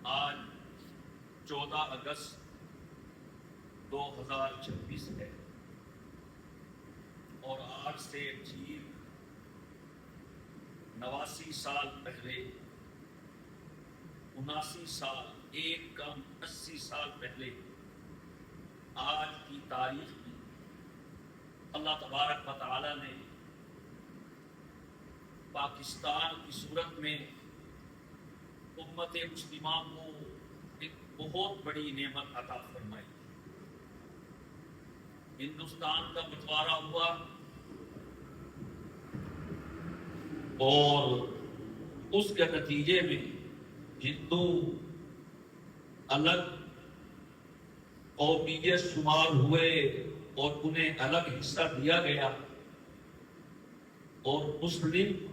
آج 14 اگست 2026 ہے اور آج سے ٹھیک 89 سال پہلے 79 سال ایک کم 80 سال پہلے آج کی تاریخ میں اللہ تبارک و تعالی نے پاکستان کی صورت میں امت مسلمہ کو ایک بہت بڑی نعمت عطا فرمائی۔ ہندوستان کا بٹوارا ہوا اور اس کے نتیجے میں ہندو الگ قومیت شمار ہوئے اور انہیں الگ حصہ دیا گیا، اور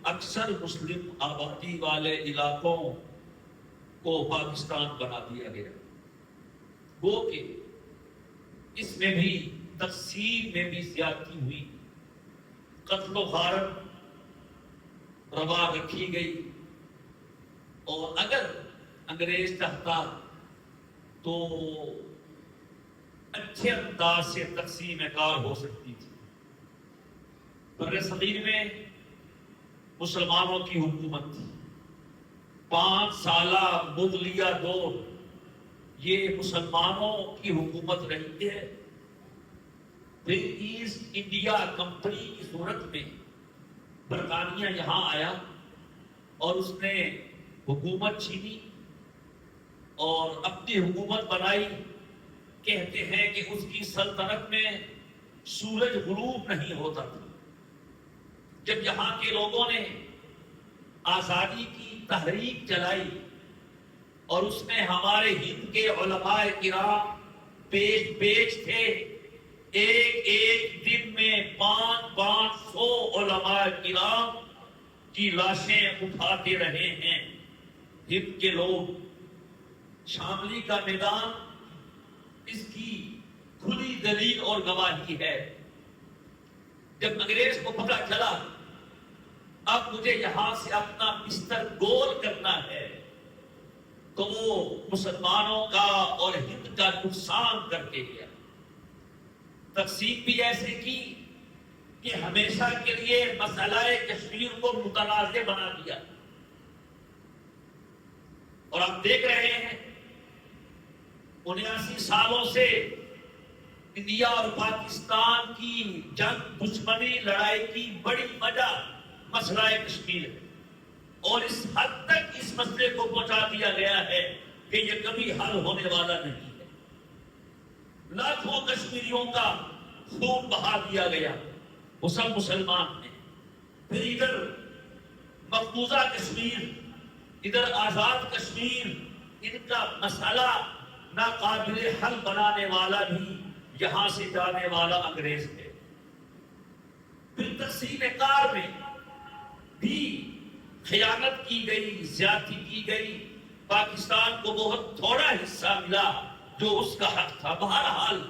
اکثر مسلم آبادی والے علاقوں کو پاکستان بنا دیا گیا۔ وہ کہ اس میں بھی تقسیم میں بھی زیادتی ہوئی، قتل و غارت روا رکھی گئی، اور اگر انگریز چاہتا تو اچھے انداز سے تقسیم کار ہو سکتی تھی۔ بر صغیر میں مسلمانوں کی حکومت تھی، 5 سالہ مغلیہ دور یہ مسلمانوں کی حکومت رہی ہے۔ پھر ایسٹ انڈیا کمپنی کی صورت میں برطانیہ یہاں آیا اور اس نے حکومت چھینی اور اپنی حکومت بنائی۔ کہتے ہیں کہ اس کی سلطنت میں سورج غروب نہیں ہوتا تھا۔ جب یہاں کے لوگوں نے آزادی کی تحریک چلائی اور اس میں ہمارے ہند کے علماء کرام پیش تھے، ایک دن میں 500 علماء کرام کی لاشیں اٹھاتے رہے ہیں ہند کے لوگ۔ شاملی کا میدان اس کی کھلی دلیل اور گواہی ہے۔ جب انگریز کو پتہ چلا اب مجھے یہاں سے اپنا بستر گول کرنا ہے تو وہ مسلمانوں کا اور ہند کا نقصان کر کے گیا۔ تقسیم بھی ایسے کی کہ ہمیشہ کے لیے مسئلہ کشمیر کو متنازع بنا دیا، اور آپ دیکھ رہے ہیں 79 سالوں سے انڈیا اور پاکستان کی جنگ، دشمنی، لڑائی کی بڑی وجہ مسئلہ کشمیر ہے، اور اس حد تک اس مسئلے کو پہنچا دیا گیا ہے کہ یہ کبھی حل ہونے والا نہیں ہے۔ لاکھوں کشمیریوں کا خون بہا دیا گیا، وہ سب مسلمان ہیں۔ پھر ادھر مقبوضہ کشمیر، ادھر آزاد کشمیر، ان کا مسئلہ ناقابل حل بنانے والا بھی یہاں سے جانے والا انگریز ہے۔ پھر تقسیم کار میں بھی خیانت کی گئی، زیادتی کی گئی، پاکستان کو بہت تھوڑا حصہ ملا جو اس کا حق تھا۔ بہرحال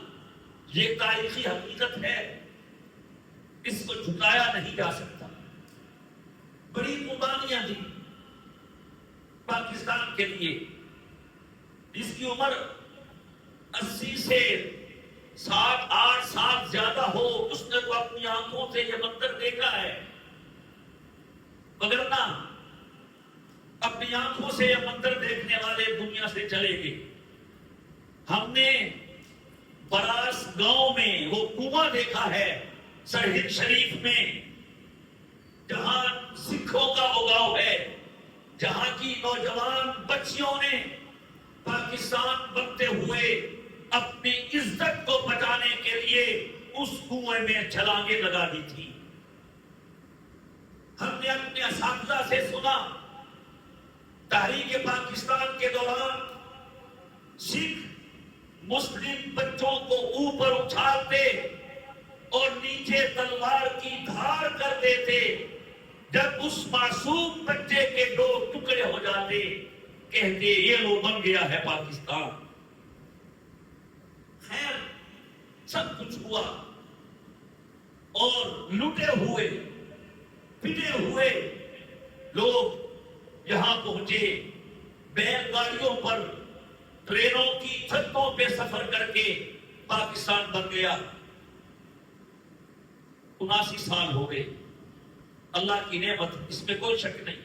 یہ تاریخی حقیقت ہے، اس کو جھٹلایا نہیں جا سکتا۔ بڑی قربانیاں دی پاکستان کے لیے۔ جس کی عمر 80 سے 60-8 سال زیادہ ہو، اس نے تو اپنی آنکھوں سے یہ منظر دیکھا ہے، وگرنہ اپنی آنکھوں سے یہ منظر دیکھنے والے دنیا سے چلے گئے۔ ہم نے براس گاؤں میں وہ کنواں دیکھا ہے سرحد شریف میں، جہاں سکھوں کا وہ گاؤں ہے، جہاں کی نوجوان بچیوں نے پاکستان بنتے ہوئے اپنی عزت کو بچانے کے لیے اس کنویں میں چھلانگیں لگا دی تھی۔ ہم نے اپنے اساتذہ سے سنا تحریک پاکستان کے دوران سکھ مسلم بچوں کو اوپر اچھالتے اور نیچے تلوار کی دھار کر دیتے۔ جب اس معصوم بچے کے 2 ٹکڑے ہو جاتے، کہتے یہ لو بن گیا ہے پاکستان۔ خیر سب کچھ ہوا اور لوٹے ہوئے پٹے ہوئے لوگ یہاں پہنچے، بیل گاڑیوں پر، ٹرینوں کی چھتوں پہ سفر کر کے پاکستان بن گیا۔ 79 سال ہو گئے، اللہ کی نعمت، اس میں کوئی شک نہیں۔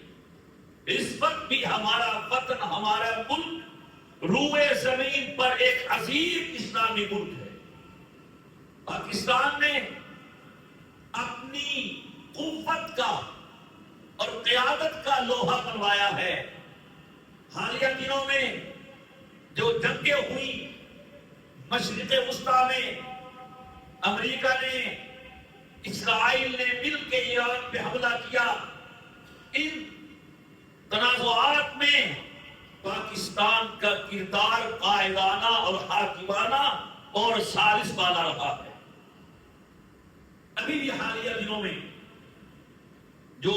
اس وقت بھی ہمارا وطن، ہمارا ملک روئے زمین پر ایک عظیم اسلامی ملک ہے۔ پاکستان نے اپنی قوت کا اور قیادت کا لوہا بنوایا ہے۔ حالیہ دنوں میں جو جنگیں ہوئی مشرق وسطیٰ میں، امریکہ نے، اسرائیل نے مل کے ایران پہ حملہ کیا، ان تنازعات میں پاکستان کا کردار قائدانہ اور حاکمانہ اور ثالث والا رہا ہے۔ ابھی بھی حالیہ دنوں میں جو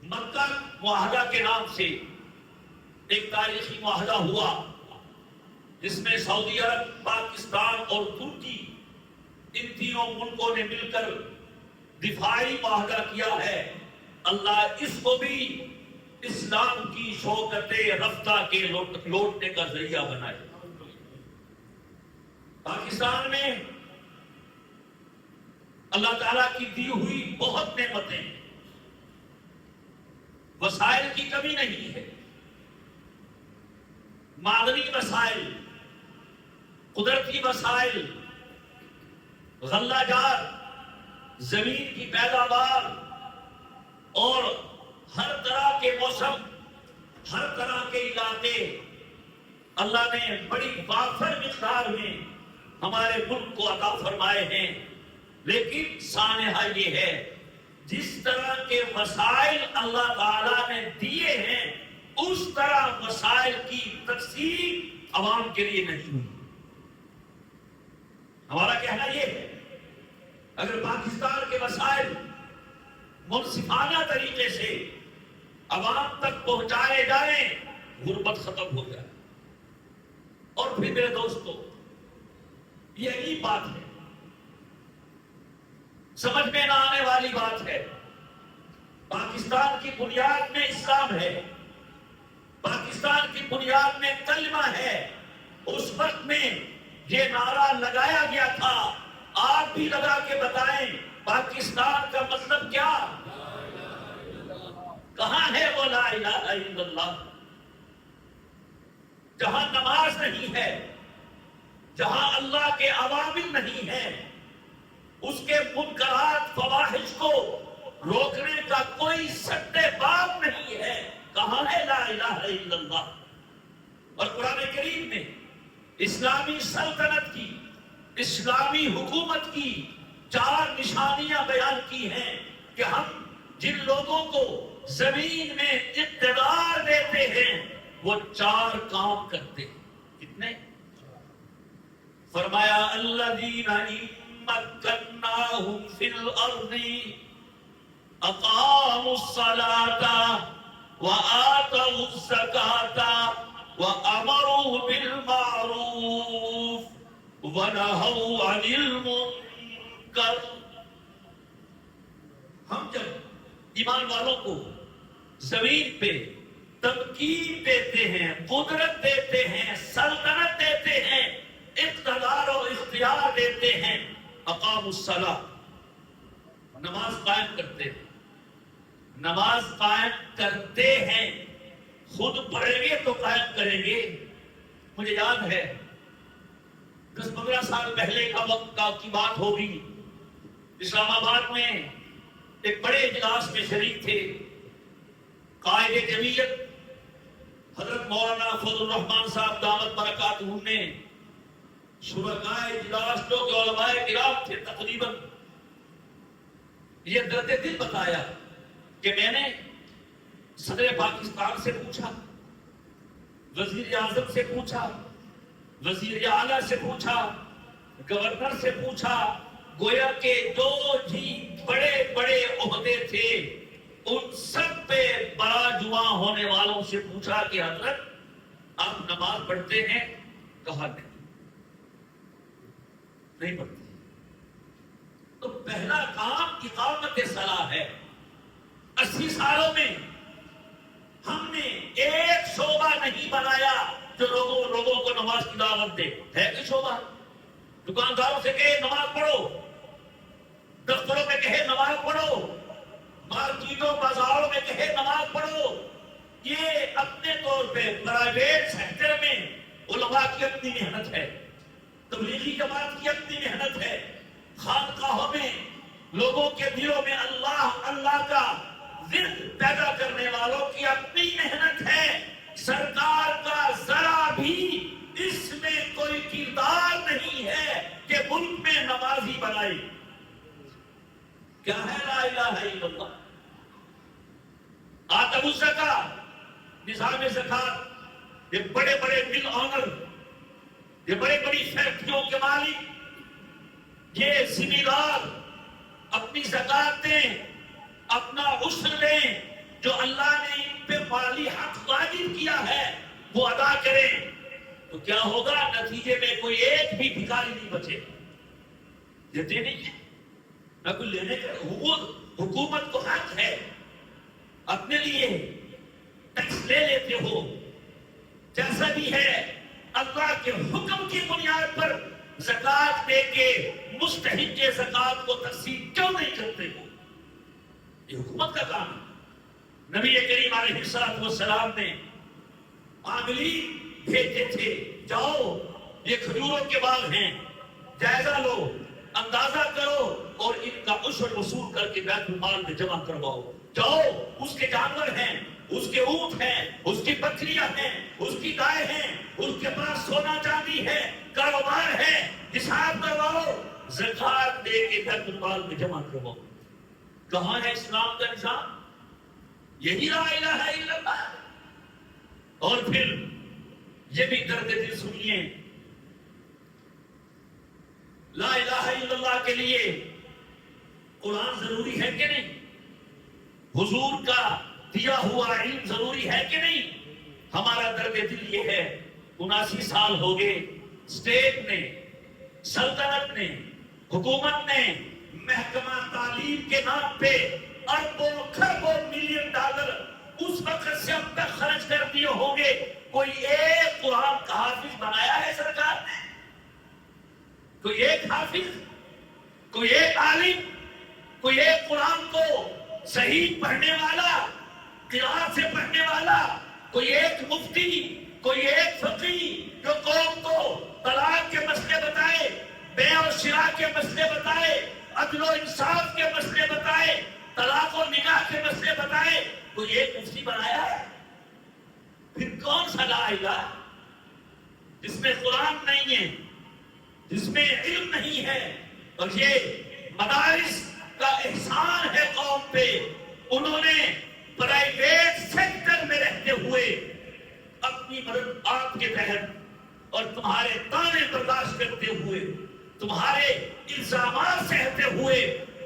مکہ معاہدہ کے نام سے ایک تاریخی معاہدہ ہوا، جس میں سعودی عرب، پاکستان اور ترکی، ان تینوں ملکوں نے مل کر دفاعی معاہدہ کیا ہے، اللہ اس کو بھی اسلام کی شوکت رفتہ کے لوٹنے کا ذریعہ بنائے۔ پاکستان میں اللہ تعالیٰ کی دی ہوئی بہت نعمتیں، وسائل کی کمی نہیں ہے، معدنی وسائل، قدرتی وسائل، غلہ جات، زمین کی پیداوار اور ہر طرح کے موسم، ہر طرح کے علاقے اللہ نے بڑی وافر مقدار میں ہمارے ملک کو عطا فرمائے ہیں۔ لیکن سانحہ یہ ہے، جس طرح کے وسائل اللہ تعالیٰ نے دیے ہیں، اس طرح وسائل کی تقسیم عوام کے لیے نہیں ہوئی۔ ہمارا کہنا یہ ہے، اگر پاکستان کے وسائل منصفانہ طریقے سے عوام تک پہنچائے جائیں، غربت ختم ہو جائے۔ اور پھر میرے دوستو، یہ عجیب بات ہے، سمجھ میں نہ آنے والی بات ہے۔ پاکستان کی بنیاد میں اسلام ہے، پاکستان کی بنیاد میں کلمہ ہے۔ اس وقت میں یہ نعرہ لگایا گیا تھا، آپ بھی لگا کے بتائیں پاکستان کا مطلب کیا؟ کہاں ہے وہ لا الہ الا اللہ؟ جہاں نماز نہیں ہے، جہاں اللہ کے اوامر نہیں ہیں، اس کے منکرات فواحش کو روکنے کا کوئی سٹے باب نہیں ہے، کہاں ہے لا الہ الا اللہ؟ اور قرآن کریم نے اسلامی سلطنت کی، اسلامی حکومت کی 4 نشانیاں بیان کی ہیں کہ ہم جن لوگوں کو زمین میں اقتدار دیتے ہیں وہ 4 کام کرتے ہیں۔ کتنے؟ فرمایا الذین مکناہم فی الارض اقاموا الصلاة وآتوا الزکاة وامروا بالمعروف ونہوا عن المنکر۔ ہم جب ایمان والوں کو زمین پہ تمکین دیتے ہیں، قدرت دیتے ہیں، سلطنت دیتے ہیں، اقتدار و اختیار دیتے ہیں، اقاموا الصلاۃ، نماز قائم کرتے ہیں، نماز قائم کرتے ہیں، خود پڑھیں گے تو قائم کریں گے۔ مجھے یاد ہے 10-15 سال پہلے کا وقت کی بات ہوگی، اسلام آباد میں ایک بڑے اجلاس میں شریک تھے قائد جمعیت حضرت مولانا فضل الرحمان صاحب دامت برکاتہ نے شرکائے اجلاس جو کہ علماء کرام تھے تقریباً، یہ درد دل بتایا کہ میں نے صدر پاکستان سے پوچھا، وزیر اعظم سے پوچھا، وزیر اعلیٰ سے پوچھا، گورنر سے پوچھا، گویا کہ جو جی بڑے بڑے عہدے تھے ان سب پہ بڑا جمعہ ہونے والوں سے پوچھا کہ حضرت آپ نماز پڑھتے ہیں؟ کہا نہیں پڑھتے۔ تو پہلا کام اقامت صلاح ہے۔ 80 سالوں میں ہم نے نہیں بنایا جو لوگوں کو نماز کی دعوت دے. ہے کوئی شعبہ؟ دکانداروں سے کہے نماز پڑھو، دفتروں میں کہے نماز پڑھو، مارکیٹوں بازاروں میں کہے نماز پڑھو. یہ اپنے طور پہ پرائیویٹ سیکٹر میں علماء کی اپنی محنت ہے، تبلیغی جماعت کی اپنی محنت ہے، خانقاہوں میں لوگوں کے دلوں میں اللہ کا ذکر پیدا کرنے والوں کی اپنی محنت ہے. سرکار کا ذرا بھی اس میں کوئی کردار نہیں ہے کہ ملک میں نمازی بنائی. کیا ہے لا الہ الا اللہ؟ آتم الزکاۃ، نظام زکات. یہ بڑے بڑے مل آنر، یہ بڑی بڑی فیکٹریوں کے مالک، یہ ذمہ دار اپنی زکات دیں، اپنا عشر دیں، جو اللہ نے ان پہ مالی حق واجب کیا ہے وہ ادا کریں. تو کیا ہوگا؟ نتیجے میں کوئی ایک بھی بھکاری نہیں بچے. دیتے نہیں ہے نہ کوئی لینے کا. حکومت کو حق ہے اپنے لیے ٹیکس لے لیتے ہو، جیسا بھی ہے اللہ کے حکم کی بنیاد پر زکات دے کے مستحق کے زکات کو تقسیم کیوں نہیں کرتے ہو؟ یہ حکومت کا کام ہے. نبی کریم علیہ الصلوۃ والسلام نے عاملین بھیجے تھے، جاؤ یہ کھجوروں کے باغ ہیں، جائزہ لو، اندازہ کرو اور ان کا عشر وصول کر کے بیت المال میں جمع کرواؤ. جاؤ، اس کے جانور ہیں، اس کے اونٹ ہیں، اس کی بکریاں ہیں، اس کی گائے ہیں، اس کے پاس سونا چاندی ہے، کاروبار ہے، حساب کرواؤ، زکات دے کے بیت المال میں جمع کرواؤ. کہاں ہے اسلام کا نظام؟ یہی لا الہ الا اللہ. اور پھر یہ بھی درد دل سنیے، لا الہ الا اللہ کے لیے قرآن ضروری ہے کہ نہیں؟ حضور کا دیا ہوا علم ضروری ہے کہ نہیں؟ ہمارا درد دل یہ ہے، 79 سال ہو گئے اسٹیٹ نے، سلطنت نے، حکومت نے محکمہ تعلیم کے نام پہ اربوں کھربوں ملین ڈالر اس وقت سے اب تک خرچ کر دیے ہوں گے. کوئی ایک قرآن کا حافظ بنایا ہے سرکار نے؟ کوئی ایک حافظ، کوئی ایک عالم، کوئی ایک قرآن کو صحیح پڑھنے والا، قرآن سے پڑھنے والا، کوئی ایک مفتی، کوئی ایک فقیہ جو قوم کو طلاق کے مسئلے بتائے، بیع و شراء کے مسئلے بتائے، عدل و انصاف کے مسئلے بتائے، طلاق و نکاح کے مسئلے بتائے، کوئی ایک مفتی بنایا ہے؟ پھر کون سا لا الہ جس میں قرآن نہیں ہے، جس میں علم نہیں ہے؟ اور یہ مدارس کا احسان ہے قوم پہ. انہوں نے پرائیویٹ سیکٹر میں رہتے ہوئے اپنی مدد آپ کے تحت اور تمہارے تانے برداشت کرتے ہوئے، تمہارے الزامات سہتے ہوئے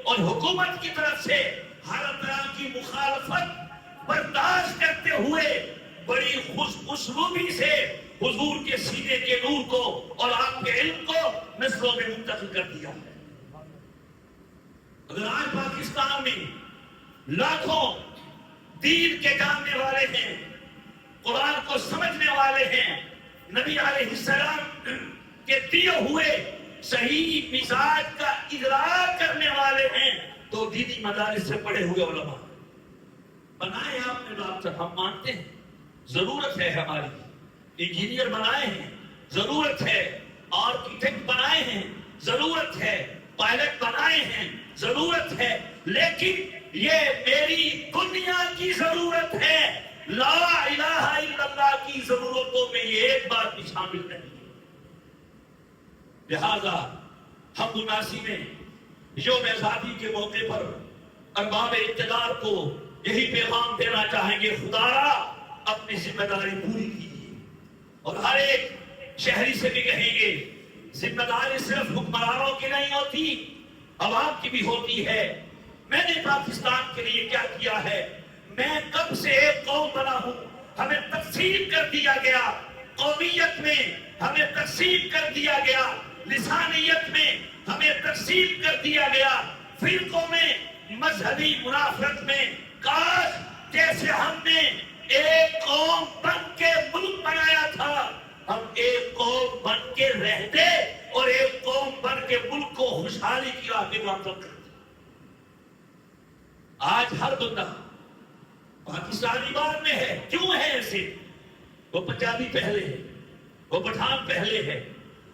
اور حکومت کی طرف سے ہر طرح کی مخالفت برداشت کرتے ہوئے بڑی خوش اسلوبی سے حضور کے سینے کے نور کو اور آپ کے علم کو نسلوں میں منتقل کر دیا ہے. اگر آج پاکستان میں لاکھوں دین کے جاننے والے ہیں، قرآن کو سمجھنے والے ہیں، نبی علیہ السلام کے دیے ہوئے صحیح مزاج کا ادراک کرنے والے ہیں، تو دینی مدارس سے پڑھے ہوئے علماء بنائے آپ نے. ڈاکٹر ہم مانتے ہیں، ضرورت ہے ہماری. انجینئر بنائے ہیں، ضرورت ہے. آرکیٹیکٹ بنائے ہیں، ضرورت ہے. پائلٹ بنائے ہیں، ضرورت ہے. لیکن یہ میری دنیا کی ضرورت ہے، لا الہ الا اللہ کی ضرورتوں میں یہ ایک بات بھی شامل نہیں ہے. لہذا ہم 79 میں یوم آزادی کے موقع پر ارباب اقتدار کو یہی پیغام دینا چاہیں گے، خدایا اپنی ذمہ داری پوری کیجیے. اور ہر ایک شہری سے بھی کہیں گے، ذمہ داری صرف حکمرانوں کی نہیں ہوتی، عوام کی بھی ہوتی ہے. میں نے پاکستان کے لیے کیا کیا ہے؟ میں کب سے ایک قوم بنا ہوں، ہمیں تقسیم کر دیا گیا. قومیت میں ہمیں تقسیم کر دیا گیا، لسانیت میں ہمیں تقسیم کر دیا گیا، فرقوں میں، مذہبی منافرت میں. کاش جیسے ہم نے ایک قوم بن کے ملک معطل کر دی. آج ہر بندہ پاکستانی بات میں ہے. کیوں ہے ایسے؟ وہ پنجابی پہلے ہے، وہ پٹھان پہلے ہے،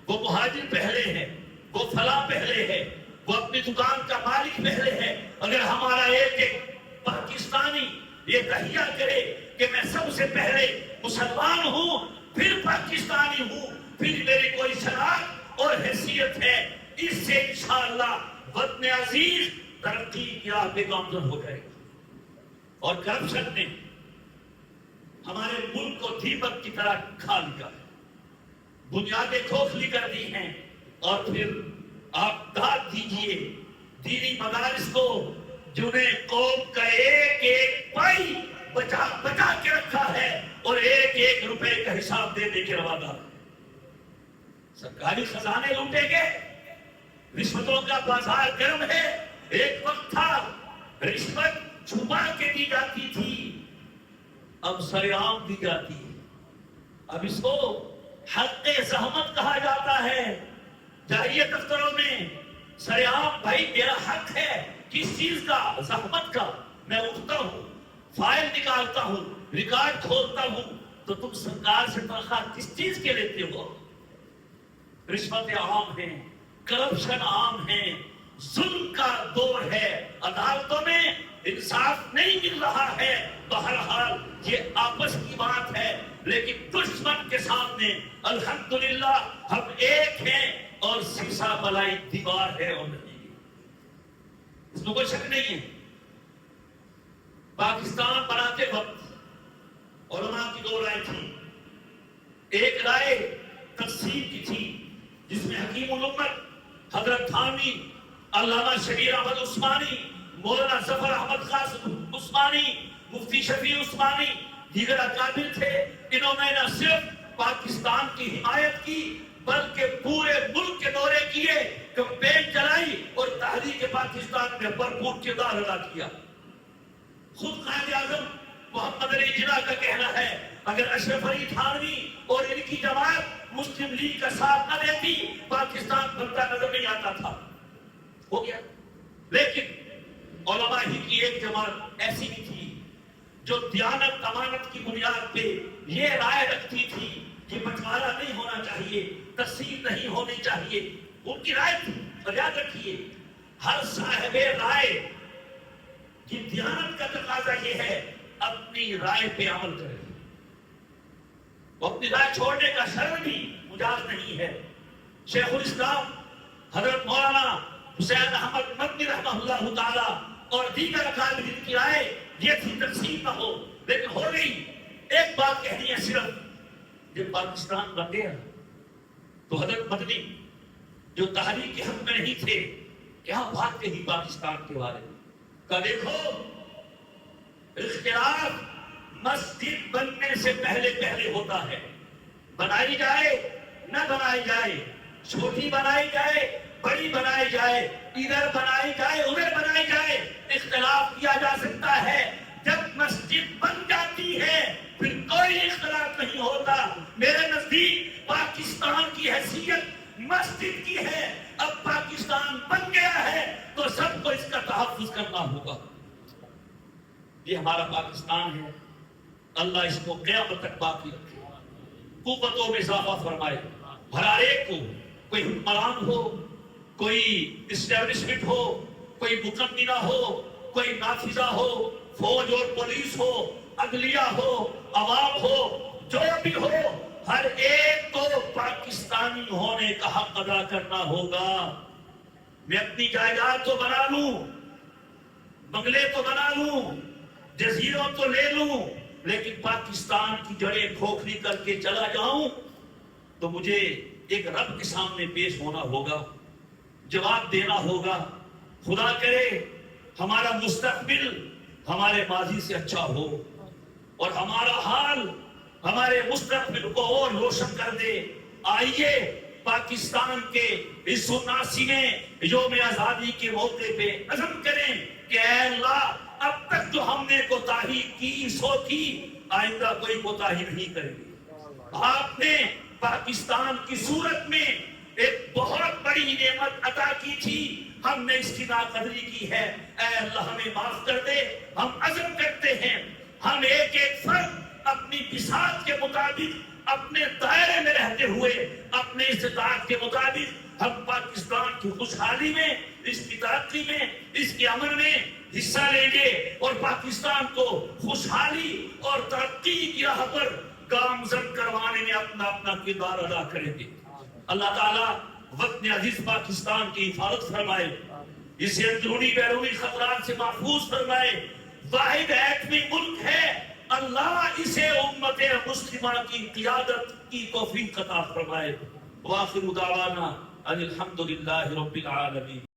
وہ مہاجر پہلے ہے، وہ فلاں پہلے ہے، وہ اپنی دکان کا مالک پہلے ہے. اگر ہمارا ایک پاکستانی یہ تہیہ کرے کہ میں سب سے پہلے مسلمان ہوں، پھر پاکستانی ہوں، پھر میری کوئی شناخت اور حیثیت ہے، اس سے انشاءاللہ وطن عزیز ترقی کی راہ پہ گامزن ہو جائے گا. اور کرپشن نے ہمارے ملک کو دیپک کی طرح کھا لیا ہے، بنیادیں کھوکھلی کر دی ہیں. اور پھر آپ داد دیجئے دینی مدارس کو، جنہیں قوم کا ایک ایک پائی بچا بچا کے رکھا ہے اور ایک ایک روپے کا حساب دینے کے روادہ. سرکاری خزانے لوٹے گئے، رشوتوں کا بازار گرم ہے. ایک وقت تھا رشوت چھپا کے دی جاتی تھی، اب سر عام دی جاتی ہے. اب اس کو حق زحمت کہا جاتا ہے. جاہلیت دفتروں میں سر عام، بھائی میرا حق ہے کس چیز کا؟ زحمت کا. میں اٹھتا ہوں، فائل نکالتا ہوں، ریکارڈ کھولتا ہوں، تو تم سرکار سے تنخواہ کس چیز کے لیتے ہو؟ رشوتیں عام ہیں، کرپشن عام ہے، ظلم کا دور ہے، عدالتوں میں انصاف نہیں مل رہا ہے. بہرحال یہ آپس کی بات ہے، لیکن دشمن کے سامنے الحمدللہ ہم ایک ہیں اور سیسا بلائی دیوار ہے اور نہیں. اس میں کوئی شک نہیں ہے. پاکستان بناتے وقت علماء کی دو رائے تھی. ایک رائے تقسیم کی تھی جس میں حکیم الامت حضرت تھانوی، علامہ شبیر احمد عثمانی، مولانا ظفر احمد قاسم عثمانی، مفتی شفیع عثمانی دیگر اکابر تھے. انہوں نے نہ صرف پاکستان کی حمایت کی بلکہ پورے ملک کے دورے کیے، کمپین چلائی اور تحریک پاکستان میں بھرپور کردار ادا کیا. خود قائد اعظم محمد علی جناح کا کہنا ہے اگر اشرف علی تھانوی اور ان کی جماعت مسلم لیگ کا ساتھ نہ دیتی پاکستان بنتا نظر نہیں آتا تھا. ہو گیا. لیکن علماء ہی کی ایک جماعت ایسی بھی تھی جو دیانت امانت کی بنیاد پہ یہ رائے رکھتی تھی کہ بنٹوارا نہیں ہونا چاہیے، تقسیم نہیں ہونی چاہیے. ان کی رائے تھی. اور یاد رکھیے ہر صاحب رائے کی دیانت کا تقاضا یہ ہے اپنی رائے پہ عمل کرے. وہ اپنی رائے چھوڑنے کا شرم بھی مجاز نہیں ہے. شیخ الاسلام حضرت مولانا حسین احمد مدنی رحمہ اللہ تعالی اور دیگر اکابر کی رائے یہ تھی تقسیم نہ ہو، لیکن ہو گئی. ایک بات کہنی ہے صرف، جب پاکستان بن گیا تو حضرت مدنی جو تحریک کے حق میں نہیں تھے کیا بات کہی پاکستان کے بارے میں. کہ دیکھو اختلاف مسجد بننے سے پہلے ہوتا ہے. بنائی جائے نہ بنائی جائے، چھوٹی بنائی جائے بڑی بنائی جائے، ادھر بنائی جائے ادھر بنائی جائے، اختلاف کیا جا سکتا ہے. جب مسجد بن جاتی ہے پھر کوئی اختلاف نہیں ہوتا. میرے نزدیک پاکستان کی حیثیت مسجد کی ہے. اب پاکستان بن گیا ہے تو سب کو اس کا تحفظ کرنا ہوگا. یہ ہمارا پاکستان ہے. اللہ اس کو قیامت تک باقی رکھے، قوتوں میں اضافہ فرمائے. ہر ایک کو، کوئی حکمران ہو، کوئی اسٹیبلشمنٹ ہو، کوئی مقننہ ہو، کوئی نافذہ ہو، فوج اور پولیس ہو، عدلیہ ہو، عوام ہو، جو بھی ہو، ہر ایک کو پاکستانی ہونے کا حق ادا کرنا ہوگا. میں اپنی جائیداد تو بنا لوں، بنگلے تو بنا لوں، جزیروں تو لے لوں، لیکن پاکستان کی جڑیں کھوکھلی کر کے چلا جاؤں تو مجھے ایک رب کے سامنے پیش ہونا ہوگا، جواب دینا ہوگا. خدا کرے ہمارا مستقبل ہمارے ماضی سے اچھا ہو اور ہمارا حال ہمارے مستقبل کو اور روشن کر دے. آئیے پاکستان کے اس 79ویں یوم آزادی کے موقع پہ عزم کریں کہ اے اللہ اب تک جو ہم نے کوتاہی کی سو کی، آئندہ کوئی کوتاہی نہیں کریں گے. آپ نے پاکستان کی صورت میں ایک بہت بڑی نعمت عطا کی تھی، ہم نے اس کی ناقدری کی ہے۔ اے اللہ ہمیں معاف کر دے۔ ہم عزم کرتے ہیں، ہم ایک ایک فرد اپنی بساط کے مطابق، اپنے دائرے میں رہتے ہوئے، اپنے استطاعت کے مطابق ہم پاکستان کی خوشحالی میں، اس کی ترقی میں، اس کے امن میں حصہ لیں گے اور پاکستان کو خوشحالی اور ترقی کی راہ پر گامزن کروانے میں اپنا اپنا کردار ادا کریں گے۔ اللہ تعالیٰ وطن عزیز پاکستان کی حفاظت فرمائے، اسے اندرونی بیرونی خطرات سے محفوظ فرمائے۔ واحد ایٹمی ملک ہے، اللہ اسے امت مسلمہ کی قیادت کی توفیق عطا فرمائے۔ وآخر دعوانا ان الحمدللہ رب العالمین۔